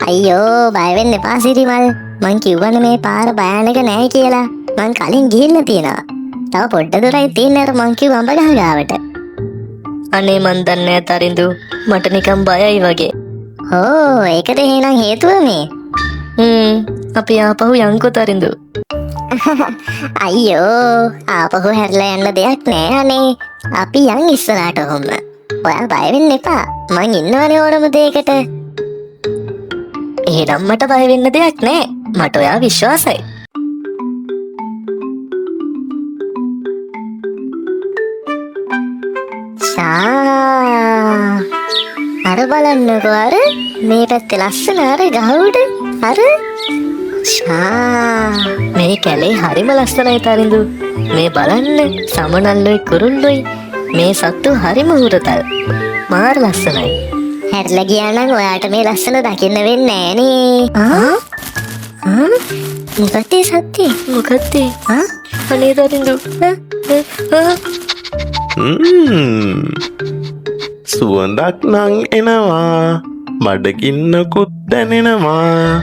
අයියෝ බය වෙන්න එපා සිරිමල්. මං කිව්වනේ මේ පාර භයානක නෑ කියලා. මං කලින් ගිහිල්ලා තියෙනවා. තව පොඩ්ඩ දුරයි තියෙන්නේ අර මං කිව්ව අඹ ගහ ගාවට. අනේ මන් දන්නේ නැහැ තරිඳු. මට නිකන් බයයි වගේ. ඕ ඒකද එහෙනම් හේතුව මේ. අපි ආපහු යන්කෝ තරිඳු. අයියෝ ආපහු හැරලා යන්න දෙයක් නෑ අනේ. අපි යන් ඉස්සරහට ඔහොම. ඔයා බය වෙන්න එපා. මං ඉන්නවනේ ඕනම දෙයකට. එහෙනම් මට බය වෙන්න දෙයක් නෑ. මට ඔයා විශ්වාසයි. අර බලන්නකෝ අර මේ පැත්තේ ලස්සන අර ගහුඩ අර මේ කැලේ හරිම ලස්සනයි තරිඳු. මේ බලන්න සමනල්ලොයි කුරුල්ලොයි මේ සත්තු හරිම හුරතල්. මාර ලස්සනයි. හැරිලා ගියා නම් ඔයාට මේ ලස්සන දකින්න වෙන්නේ නෑනේ. මොකක්ද සත්‍ය? මොකක්ද? අනේ තරිඳු. සුවඳක් නං එනවා, බඩගින්නකුත් දැනෙනවා.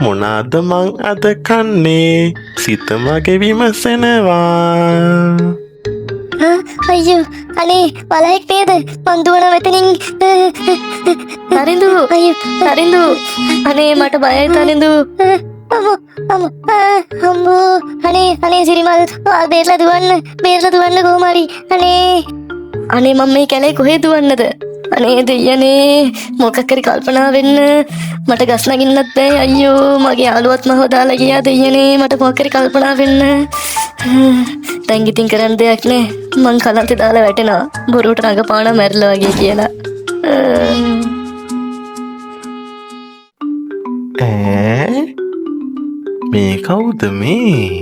මොනාද මං අද කන්නේ, සිත මගේ විමසනවා. අයියෝ අනේ බලයක් නේද? මං දුවන මෙතනින්. තරිඳු තරිඳු අනේ මට බයයි තරිඳු. අම්මෝ අනේ සිරිමල් බේරලා දුවන්න කොහොම හරි. අනේ මම මේ කැලේ කොහෙද දුවන්නද? අනේ දෙයනේ මොකක් හරි කල්පනා වෙන්න. මට ගස් නගින්නත් බෑ. අයියෝ මගේ යාළුවත් මහව දාලා ගියා දෙයනේ. මට මොකක් හරි කල්පනා වෙන්න. දැන් ඉතින් කරන්න දෙයක් නෑ. මං කලන්තේ දාලා වැටෙනවා. බොරුවට රඟපාන මැරිලා වගේ කියලා. මේ කවුද මේ?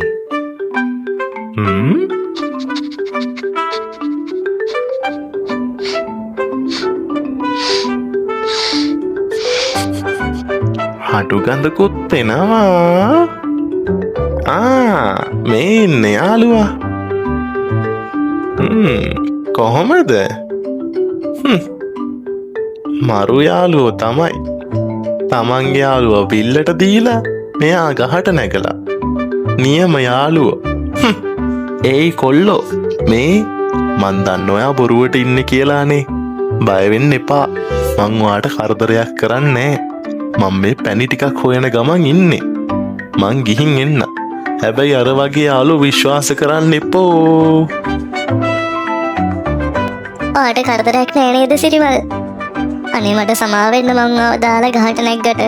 හටු ගඳකුත් එනවා. මේ ඉන්නේ යාළුවා. කොහොමද? මරු යාළුවෝ තමයි. තමන්ගේ යාළුවා බිල්ලට දීලා මෙයා ගහට නැගලා. නියම යාළුවෝ. ඒයි කොල්ලෝ මේ මන් දන්න ඔයා බොරුවට ඉන්නේ කියලානේ. බය වෙන්න එපා. මං ඔයාට කරදරයක් කරන්නේ නෑ. මම මේ පැණි ටිකක් හොයන ගමන් ඉන්නේ. මං ගිහින් එන්න. හැබැයි අර වගේ යාළුවෝ විශ්වාස කරන්න එපෝ. ඔයාට කරදරයක් නෑ නේද සිරිමල්? අනේ මට සමාව වෙන්න මං දාලා ගහට නැග්ගට.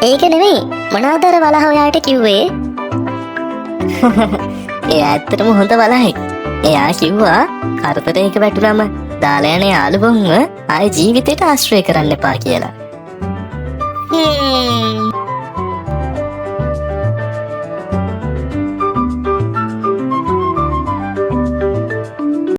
ඒක නෙමෙයි. මොනවාද අර වලහ ඔයාට කිව්වේ? එයා ඇත්තටම හොඳ වලහයි. එයා කිව්වා කරදරයක වැටුනම දාලා යන යාළුවන්ව ආයේ ජීවිතේට ආශ්‍රය කරන්න එපා කියලා.